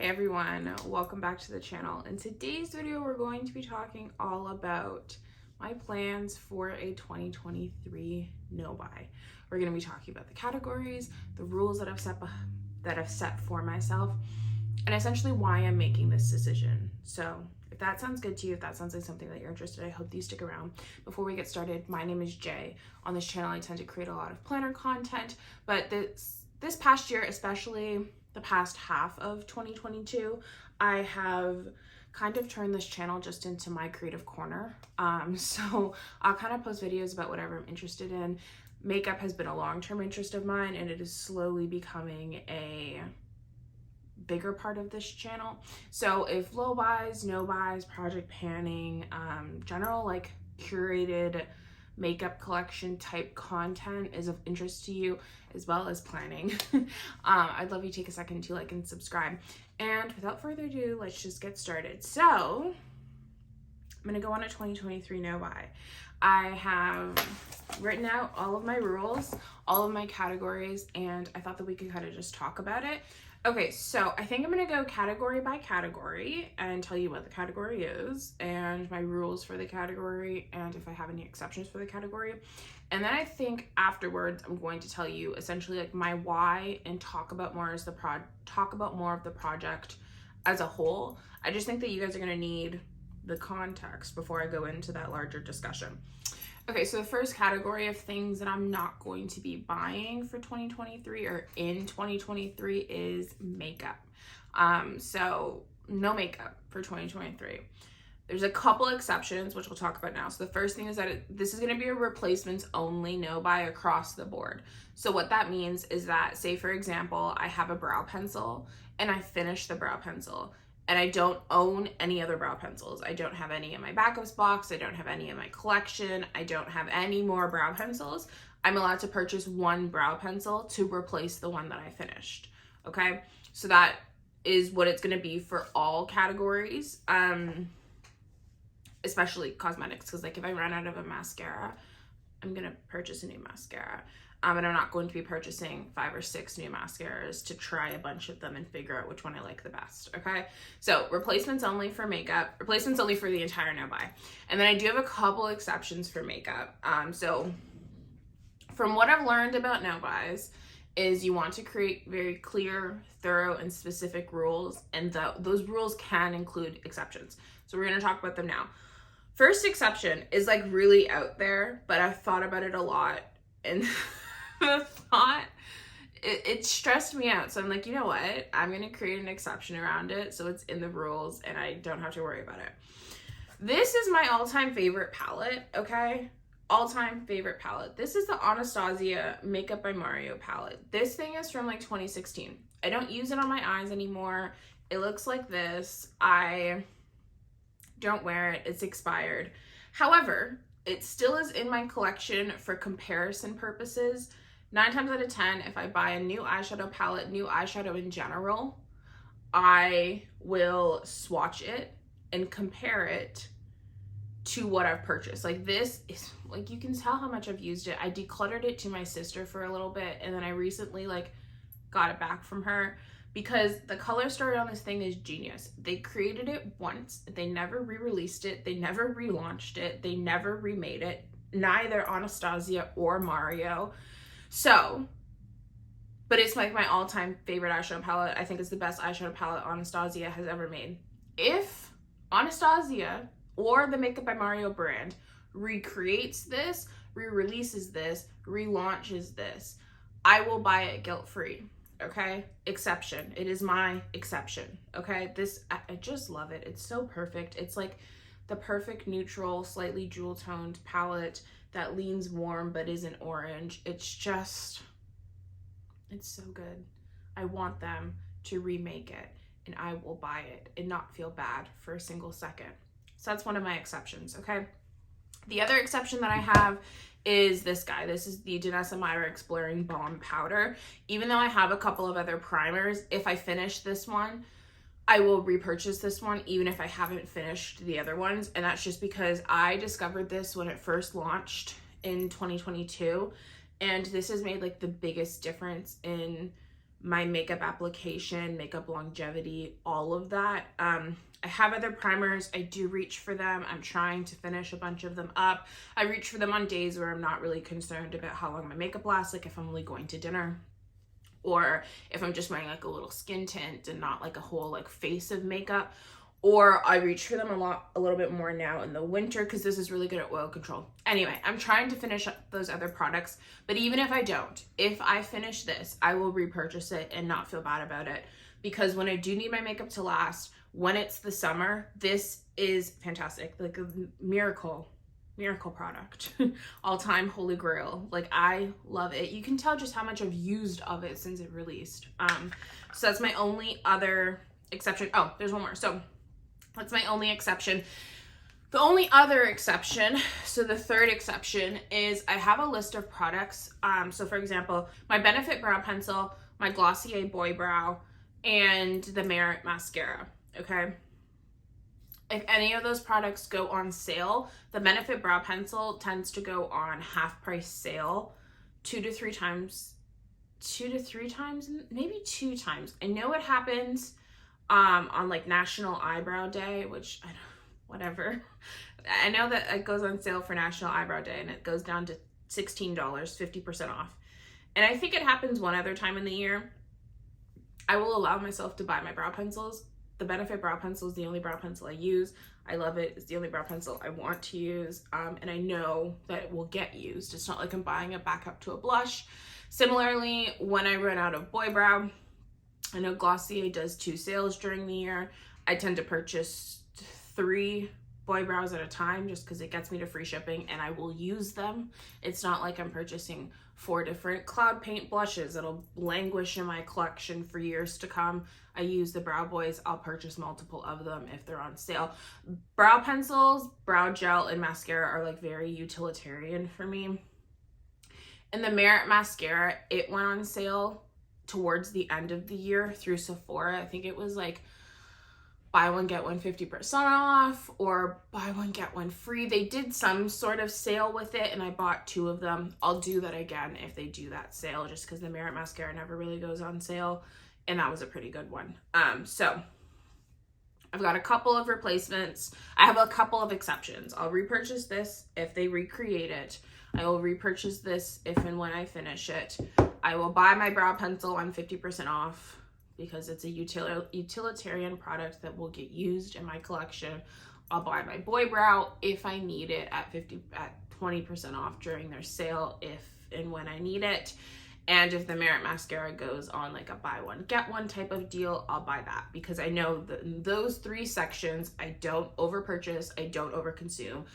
Hey everyone, welcome back to the channel. In today's video, we're going to be talking all about my plans for a 2023 no buy. We're going to be talking about the categories, the rules that I've set for myself, and essentially why I'm making this decision. So if that sounds good to you, if that sounds like something that you're interested in, I hope that you stick around. Before we get started, my name is Jay. On this channel, I tend to create a lot of planner content, but this past year, especially the past half of 2022, I have kind of turned this channel just into my creative corner. So I'll kind of post videos about whatever I'm interested in. Makeup has been a long-term interest of mine, and it is slowly becoming a bigger part of this channel. So if low buys, no buys, project panning, general like curated makeup collection type content is of interest to you, as well as planning, I'd love you to take a second to like and subscribe. And without further ado, let's just get started. So I'm gonna go on a 2023 no buy. I have written out all of my rules, all of my categories, and I thought that we could kind of just talk about it. Okay, so I think I'm gonna go category by category and tell you what the category is and my rules for the category and if I have any exceptions for the category. And then I think afterwards I'm going to tell you essentially like my why and talk about more of the project as a whole. I just think that you guys are gonna need the context before I go into that larger discussion. Okay, so the first category of things that I'm not going to be buying for 2023 or in 2023 is makeup. So no makeup for 2023. There's a couple exceptions, which we'll talk about now. So the first thing is that this is gonna be a replacements only no buy across the board. So what that means is that, say for example, I have a brow pencil and I finish the brow pencil, and I don't own any other brow pencils. I don't have any in my backups box. I don't have any in my collection. I don't have any more brow pencils. I'm allowed to purchase one brow pencil to replace the one that I finished. Okay, so that is what it's gonna be for all categories, especially cosmetics, because like if I run out of a mascara, I'm gonna purchase a new mascara. And I'm not going to be purchasing 5 or 6 new mascaras to try a bunch of them and figure out which one I like the best, okay? So replacements only for makeup, replacements only for the entire no buy. And then I do have a couple exceptions for makeup. So from what I've learned about no buys is you want to create very clear, thorough, and specific rules, and those rules can include exceptions. So we're gonna talk about them now. First exception is like really out there, but I've thought about it a lot, and the thought, it stressed me out. So I'm like, you know what? I'm going to create an exception around it so it's in the rules and I don't have to worry about it. This is my all-time favorite palette, okay? All-time favorite palette. This is the Anastasia Makeup by Mario palette. This thing is from like 2016. I don't use it on my eyes anymore. It looks like this. I don't wear it. It's expired. However, it still is in my collection for comparison purposes. 9 times out of 10, if I buy a new eyeshadow palette, new eyeshadow in general, I will swatch it and compare it to what I've purchased. Like this is, like you can tell how much I've used it. I decluttered it to my sister for a little bit, and then I recently like got it back from her because the color story on this thing is genius. They created it once, they never re-released it, they never relaunched it, they never remade it, neither Anastasia or Mario. So, but it's like my all-time favorite eyeshadow palette. I think it's the best eyeshadow palette Anastasia has ever made. If Anastasia or the Makeup by Mario brand recreates this, re-releases this, relaunches this, I will buy it guilt-free. Okay, exception. It is my exception. Okay, this, I just love it. It's so perfect. It's like the perfect neutral, slightly jewel toned palette that leans warm but isn't orange. It's just, it's so good. I want them to remake it and I will buy it and not feel bad for a single second. So that's one of my exceptions, okay? The other exception that I have is this guy. This is the Danessa Myrrh Exploring Balm Powder. Even though I have a couple of other primers, if I finish this one, I will repurchase this one even if I haven't finished the other ones. And that's just because I discovered this when it first launched in 2022. And this has made like the biggest difference in my makeup application, makeup longevity, all of that. I have other primers. I do reach for them. I'm trying to finish a bunch of them up. I reach for them on days where I'm not really concerned about how long my makeup lasts, like if I'm only going to dinner, or if I'm just wearing like a little skin tint and not like a whole like face of makeup. Or I reach for them a little bit more now in the winter because this is really good at oil control. Anyway, I'm trying to finish up those other products, but even if I don't, if I finish this, I will repurchase it and not feel bad about it, because when I do need my makeup to last, when it's the summer, this is fantastic. Like a miracle product. All-time holy grail. Like, I love it. You can tell just how much I've used of it since it released. So that's my only other exception. Oh, there's one more. So that's my only exception. The only other exception, so the third exception, is I have a list of products. So for example, my Benefit Brow Pencil, my Glossier Boy Brow, and the Merit Mascara, okay? If any of those products go on sale, the Benefit Brow Pencil tends to go on half price sale 2 to 3 times, maybe 2 times. I know it happens on like National Eyebrow Day, which I don't, whatever. I know that it goes on sale for National Eyebrow Day and it goes down to $16, 50% off. And I think it happens one other time in the year. I will allow myself to buy my brow pencils. The Benefit Brow Pencil is the only brow pencil I use. I love it. It's the only brow pencil I want to use. And I know that it will get used. It's not like I'm buying it back up to a blush. Similarly, when I run out of Boy Brow, I know Glossier does 2 sales during the year. I tend to purchase 3 Boy Brows at a time just because it gets me to free shipping and I will use them. It's not like I'm purchasing 4 different Cloud Paint blushes that'll languish in my collection for years to come. I use the Brow Boys. I'll purchase multiple of them if they're on sale. Brow pencils, brow gel, and mascara are like very utilitarian for me. And the Merit Mascara, it went on sale towards the end of the year through Sephora. I think it was like buy one get one 50% off or buy one get one free. They did some sort of sale with it and I bought 2 of them. I'll do that again if they do that sale, just because the Merit Mascara never really goes on sale and that was a pretty good one. So I've got a couple of replacements. I have a couple of exceptions. I'll repurchase this if they recreate it. I will repurchase this if and when I finish it. I will buy my brow pencil on 50% off because it's a utilitarian product that will get used in my collection. I'll buy my Boy Brow if I need it at 20% off during their sale if and when I need it. And if the Merit Mascara goes on like a buy one get one type of deal, I'll buy that, because I know that in those 3 sections, I don't over purchase, I don't over consume,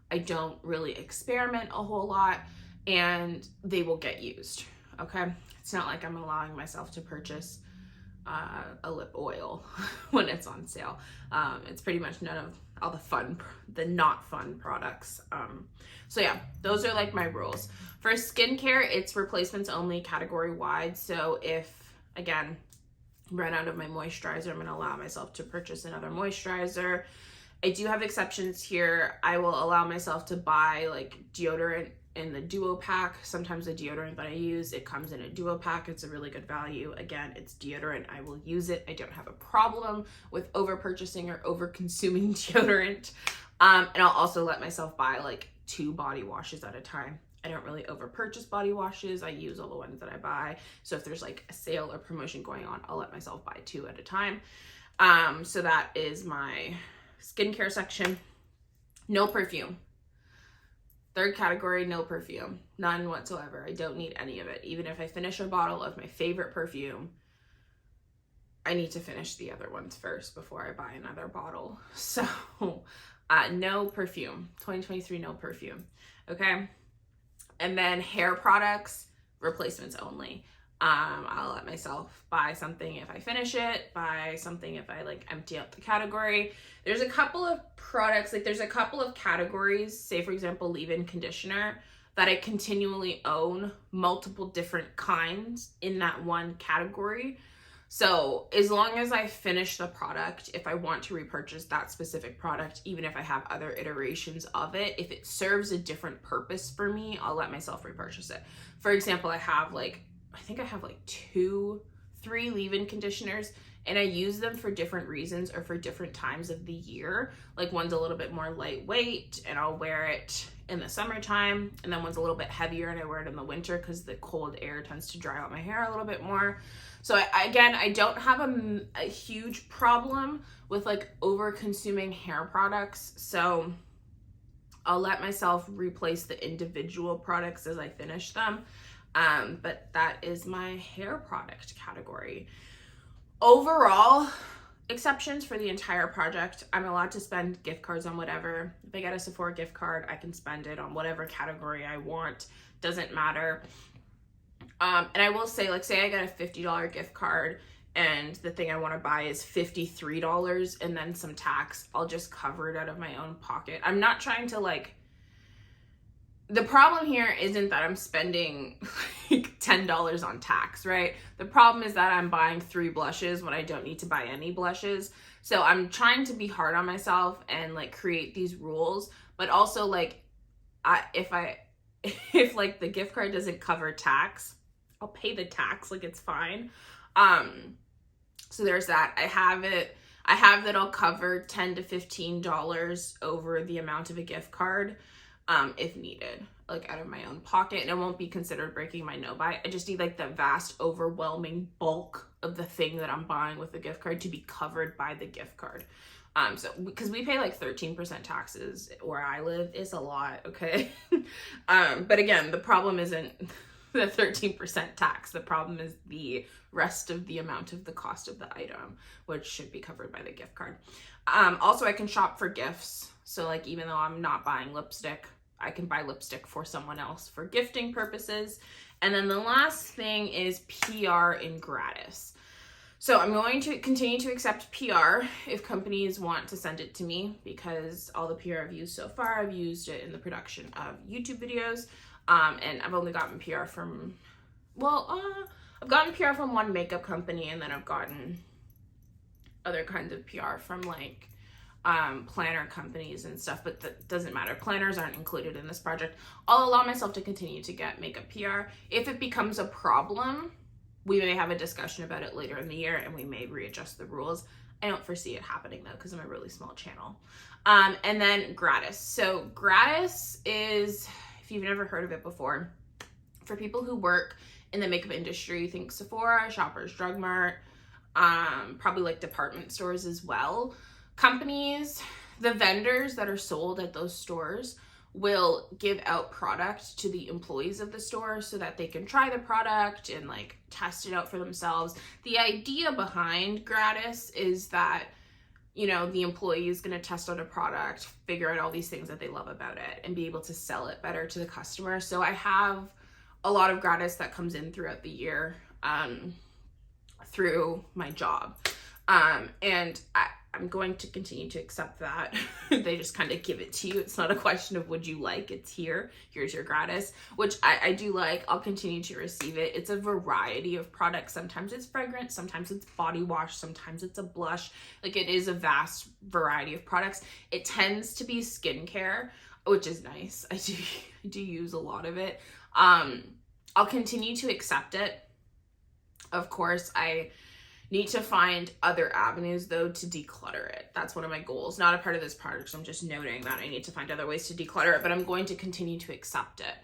I don't really experiment a whole lot, and they will get used. Okay, it's not like I'm allowing myself to purchase a lip oil when it's on sale. It's pretty much none of all the not fun products. So yeah, those are like my rules. For skincare, it's replacements only, category wide. So if, again, run out of my moisturizer, I'm going to allow myself to purchase another moisturizer. I do have exceptions here. I will allow myself to buy like deodorant in the duo pack. Sometimes the deodorant that I use, it comes in a duo pack. It's a really good value. Again, it's deodorant. I will use it. I don't have a problem with over purchasing or over consuming deodorant. And I'll also let myself buy like 2 body washes at a time. I don't really over purchase body washes. I use all the ones that I buy. So if there's like a sale or promotion going on, I'll let myself buy 2 at a time. So that is my skincare section. No perfume. Third category, no perfume. None whatsoever. I don't need any of it. Even if I finish a bottle of my favorite perfume, I need to finish the other ones first before I buy another bottle. So no perfume. 2023, no perfume. Okay. And then hair products, replacements only. I'll let myself buy something if I finish it, buy something if I like empty out the category. There's a couple of products, like there's a couple of categories, say for example, leave-in conditioner, that I continually own multiple different kinds in that one category. So as long as I finish the product, if I want to repurchase that specific product, even if I have other iterations of it, if it serves a different purpose for me, I'll let myself repurchase it. For example, I think I have like 3 3 leave-in conditioners, and I use them for different reasons or for different times of the year. Like one's a little bit more lightweight and I'll wear it in the summertime, and then one's a little bit heavier and I wear it in the winter because the cold air tends to dry out my hair a little bit more. So I don't have a huge problem with like over consuming hair products. So I'll let myself replace the individual products as I finish them. But that is my hair product category. Overall, exceptions for the entire project, I'm allowed to spend gift cards on whatever. If I get a Sephora gift card, I can spend it on whatever category I want. Doesn't matter. And I will say, like, say I get a $50 gift card and the thing I want to buy is $53 and then some tax, I'll just cover it out of my own pocket. I'm not trying to, like, the problem here isn't that I'm spending like $10 on tax, right? The problem is that I'm buying 3 blushes when I don't need to buy any blushes. So I'm trying to be hard on myself and like create these rules, but also like if like the gift card doesn't cover tax, I'll pay the tax, like it's fine. So there's that. I have that I'll cover $10 to $15 over the amount of a gift card. If needed, like out of my own pocket, and it won't be considered breaking my no-buy. I just need like the vast overwhelming bulk of the thing that I'm buying with the gift card to be covered by the gift card. So because we pay like 13% taxes where I live, is a lot, okay? But again, the problem isn't the 13% tax. The problem is the rest of the amount of the cost of the item, which should be covered by the gift card. Also, I can shop for gifts. So like, even though I'm not buying lipstick, I can buy lipstick for someone else for gifting purposes. And then the last thing is PR and gratis. So I'm going to continue to accept PR if companies want to send it to me, because all the PR I've used so far, I've used it in the production of YouTube videos. And I've only gotten PR from, I've gotten PR from one makeup company, and then I've gotten other kinds of PR from like planner companies and stuff, but that doesn't matter. Planners aren't included in this project. I'll allow myself to continue to get makeup PR. If it becomes a problem, we may have a discussion about it later in the year and we may readjust the rules. I don't foresee it happening though, because I'm a really small channel. And then gratis. So gratis is, if you've never heard of it before, for people who work in the makeup industry, think Sephora, Shoppers Drug Mart, probably like department stores as well. Companies, the vendors that are sold at those stores will give out product to the employees of the store so that they can try the product and like test it out for themselves. The idea behind gratis is that, you know, the employee is going to test out a product, figure out all these things that they love about it, and be able to sell it better to the customer. So I have a lot of gratis that comes in throughout the year through my job. And I'm going to continue to accept that. They just kind of give it to you. It's not a question of would you like, it's here. Here's your gratis, which I do like. I'll continue to receive it. It's a variety of products. Sometimes it's fragrance, sometimes it's body wash, sometimes it's a blush. Like, it is a vast variety of products. It tends to be skincare, which is nice. I do use a lot of it. I'll continue to accept it. Of course, I need to find other avenues though to declutter it. That's one of my goals. Not a part of this project, so I'm just noting that I need to find other ways to declutter it, but I'm going to continue to accept it.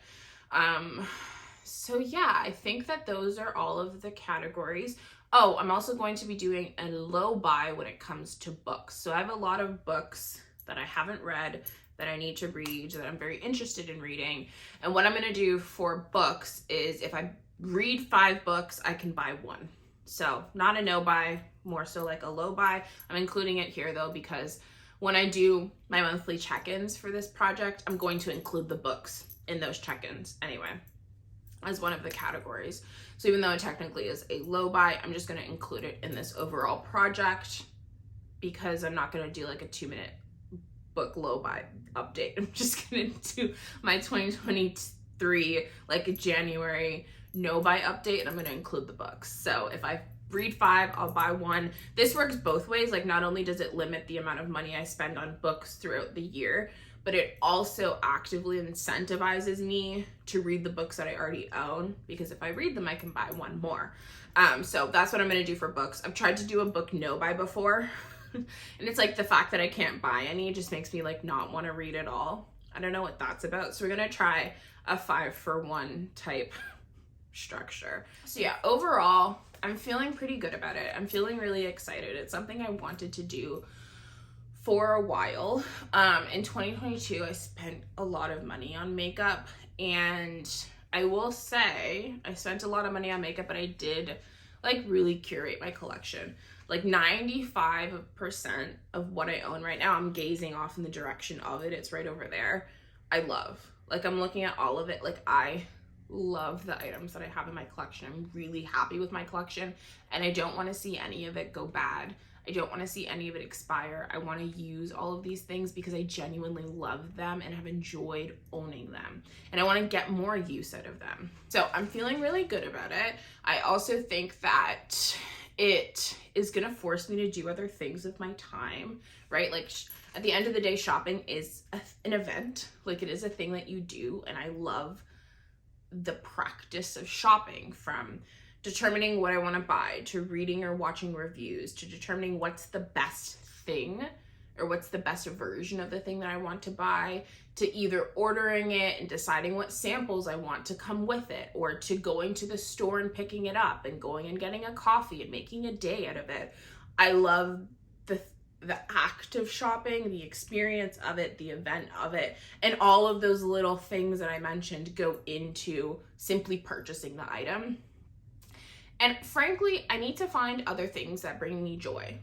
So yeah, I think that those are all of the categories. Oh, I'm also going to be doing a low buy when it comes to books. So I have a lot of books that I haven't read, that I need to read, that I'm very interested in reading. And what I'm going to do for books is if I read 5 books, I can buy 1. So not a no buy, more so like a low buy. I'm including it here though, because when I do my monthly check-ins for this project, I'm going to include the books in those check-ins anyway, as one of the categories. So even though it technically is a low buy, I'm just going to include it in this overall project, because I'm not going to do like a 2-minute book low buy update. I'm just going to do my 2023 like a January no buy update, and I'm going to include the books. So if I read 5, I'll buy 1. This works both ways. Like, not only does it limit the amount of money I spend on books throughout the year, but it also actively incentivizes me to read the books that I already own, because if I read them, I can buy one more. So that's what I'm going to do for books. I've tried to do a book no buy before, and it's like the fact that I can't buy any just makes me like not want to read at all. I don't know what that's about. So we're going to try a 5-for-1 type structure. So yeah, overall, I'm feeling pretty good about it. I'm feeling really excited. It's something I wanted to do for a while. In 2022, I spent a lot of money on makeup, and I will say I spent a lot of money on makeup, but I did like really curate my collection. Like 95% of what I own right now, I'm gazing off in the direction of it. It's right over there. I love, like, I'm looking at all of it. Like, I love the items that I have in my collection. I'm really happy with my collection, and I don't want to see any of it go bad. I don't want to see any of it expire. I want to use all of these things because I genuinely love them and have enjoyed owning them. And I want to get more use out of them. So I'm feeling really good about it. I also think that it is going to force me to do other things with my time, right? Like at the end of the day, shopping is an event. Like, it is a thing that you do. And I love the practice of shopping, from determining what I want to buy, to reading or watching reviews, to determining what's the best thing or what's the best version of the thing that I want to buy, to either ordering it and deciding what samples I want to come with it, or to going to the store and picking it up and going and getting a coffee and making a day out of it. I love the act of shopping, the experience of it, the event of it, and all of those little things that I mentioned go into simply purchasing the item. And frankly, I need to find other things that bring me joy.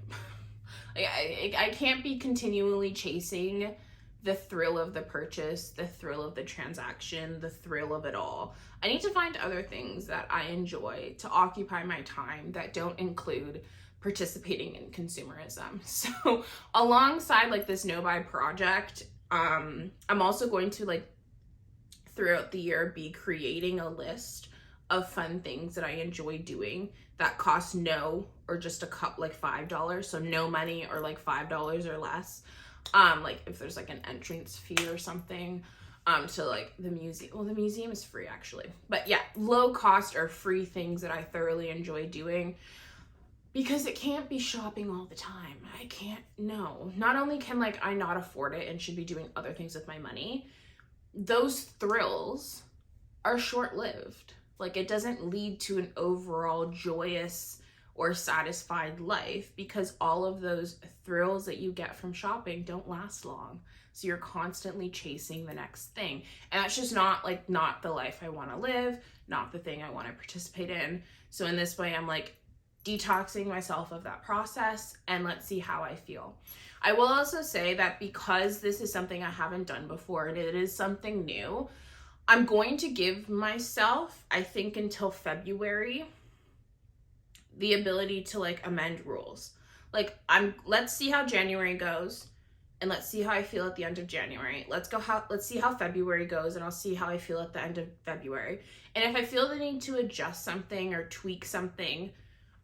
I can't be continually chasing the thrill of the purchase, the thrill of the transaction, the thrill of it all. I need to find other things that I enjoy to occupy my time that don't include participating in consumerism. So alongside like this no buy project, I'm also going to, like, throughout the year be creating a list of fun things that I enjoy doing that cost no or just a cup, like $5, so no money, or like $5 or less. Like if there's like an entrance fee or something to like the museum. Well, the museum is free actually, but yeah, low cost or free things that I thoroughly enjoy doing, because it can't be shopping all the time. I can't, no. Not only can like I not afford it and should be doing other things with my money, those thrills are short-lived. Like, it doesn't lead to an overall joyous or satisfied life, because all of those thrills that you get from shopping don't last long. So you're constantly chasing the next thing. And that's just not the life I want to live, not the thing I want to participate in. So in this way, I'm like detoxing myself of that process, and let's see how I feel. I will also say that because this is something I haven't done before and it is something new, I'm going to give myself, I think until February, the ability to like amend rules. Like, let's see how January goes, and let's see how I feel at the end of January. Let's see how February goes, and I'll see how I feel at the end of February. And if I feel the need to adjust something or tweak something,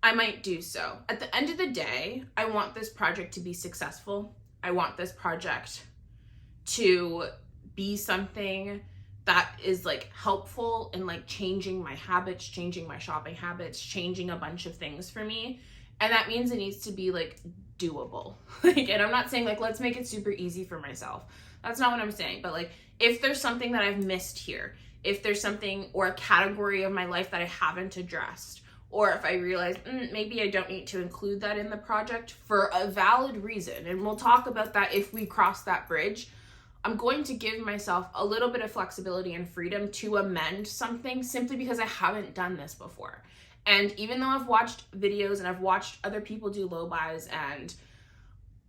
I might do so. At the end of the day, I want this project to be successful. I want this project to be something that is like helpful in like changing my habits, changing my shopping habits, changing a bunch of things for me. And that means it needs to be like doable. Like, and I'm not saying like, let's make it super easy for myself. That's not what I'm saying. But like, if there's something that I've missed here, if there's something or a category of my life that I haven't addressed, or if I realize maybe I don't need to include that in the project for a valid reason, and we'll talk about that if we cross that bridge, I'm going to give myself a little bit of flexibility and freedom to amend something simply because I haven't done this before. And even though I've watched videos and I've watched other people do low buys and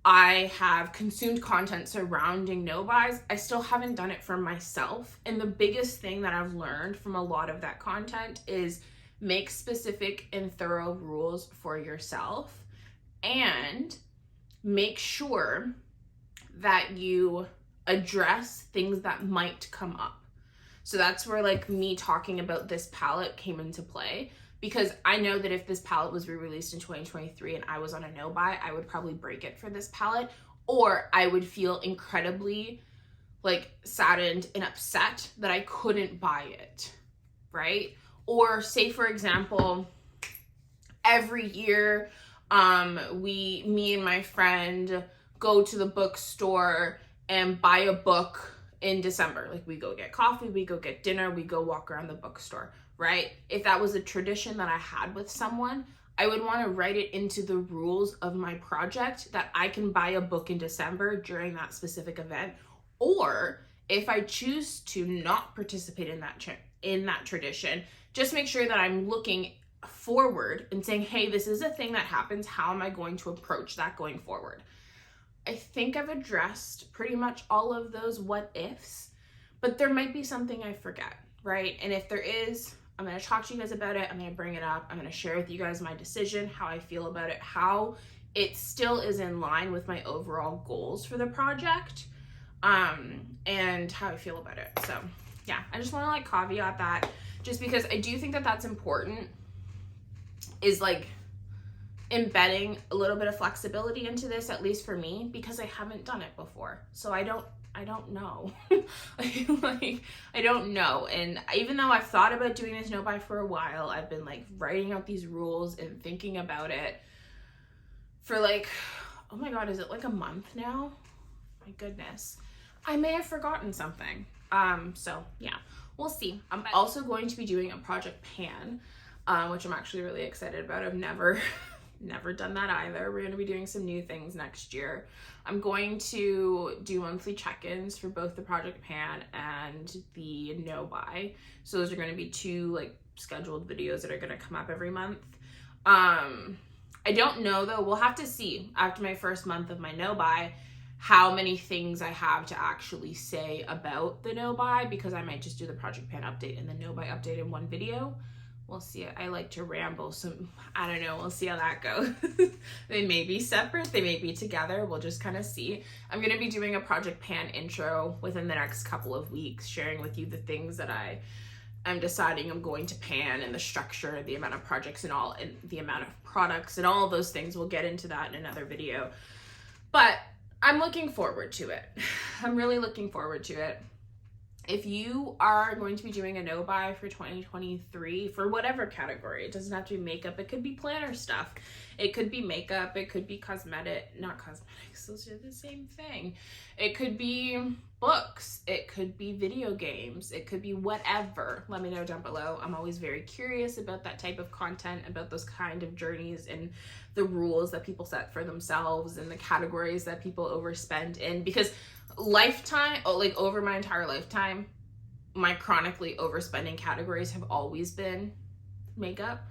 I have consumed content surrounding no buys, I still haven't done it for myself. And the biggest thing that I've learned from a lot of that content is make specific and thorough rules for yourself, and make sure that you address things that might come up. So that's where like me talking about this palette came into play, because I know that if this palette was re-released in 2023 and I was on a no buy, I would probably break it for this palette, or I would feel incredibly like saddened and upset that I couldn't buy it, right? Or say, for example, every year, me and my friend go to the bookstore and buy a book in December. Like, we go get coffee, we go get dinner, we go walk around the bookstore, right? If that was a tradition that I had with someone, I would want to write it into the rules of my project that I can buy a book in December during that specific event. Or if I choose to not participate in that tradition, just make sure that I'm looking forward and saying, hey, this is a thing that happens. How am I going to approach that going forward? I think I've addressed pretty much all of those what ifs, but there might be something I forget, right? And if there is, I'm going to talk to you guys about it. I'm going to bring it up. I'm going to share with you guys my decision, how I feel about it, how it still is in line with my overall goals for the project, and how I feel about it. So yeah, I just want to like caveat that, just because I do think that that's important, is like embedding a little bit of flexibility into this, at least for me, because I haven't done it before. So I don't know. Like, I don't know. And even though I've thought about doing this no buy for a while, I've been like writing out these rules and thinking about it for like, oh my God, is it like a month now? My goodness. I may have forgotten something. So yeah, we'll see. I'm also going to be doing a project pan, which I'm actually really excited about. I've never done that either. We're going to be doing some new things next year. I'm going to do monthly check-ins for both the project pan and the no buy. So those are going to be two like scheduled videos that are going to come up every month. I don't know though. We'll have to see after my first month of my no buy how many things I have to actually say about the no buy, because I might just do the project pan update and the no buy update in one video. We'll see. I like to ramble, so I don't know. We'll see how that goes. They may be separate. They may be together. We'll just kind of see. I'm going to be doing a project pan intro within the next couple of weeks, sharing with you the things that I'm deciding I'm going to pan, and the structure, the amount of projects and all, and the amount of products and all of those things. We'll get into that in another video. But I'm looking forward to it. I'm really looking forward to it. If you are going to be doing a no buy for 2023 for whatever category, it doesn't have to be makeup, it could be planner stuff, it could be makeup, it could be not cosmetics, those are the same thing. It could be books, it could be video games, it could be whatever. Let me know down below. I'm always very curious about that type of content, about those kind of journeys and the rules that people set for themselves and the categories that people overspend in, because over my entire lifetime, my chronically overspending categories have always been makeup,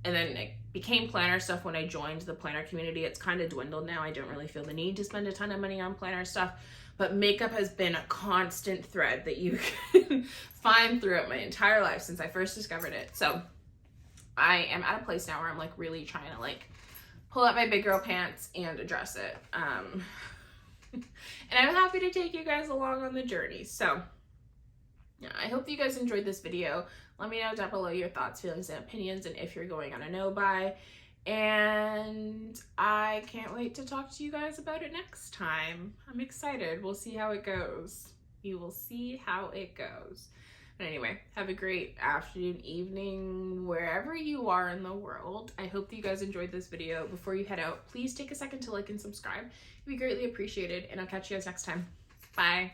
and then it became planner stuff when I joined the planner community. It's kind of dwindled now. I don't really feel the need to spend a ton of money on planner stuff, but makeup has been a constant thread that you can find throughout my entire life since I first discovered it. So I am at a place now where I'm like really trying to like pull up my big girl pants and address it. And I'm happy to take you guys along on the journey. So yeah, I hope you guys enjoyed this video. Let me know down below your thoughts, feelings, and opinions, and if you're going on a no buy. And I can't wait to talk to you guys about it next time. I'm excited. We'll see how it goes. You will see how it goes. But anyway, have a great afternoon, evening, wherever you are in the world. I hope that you guys enjoyed this video. Before you head out, please take a second to like and subscribe. It'd be greatly appreciated, and I'll catch you guys next time. Bye.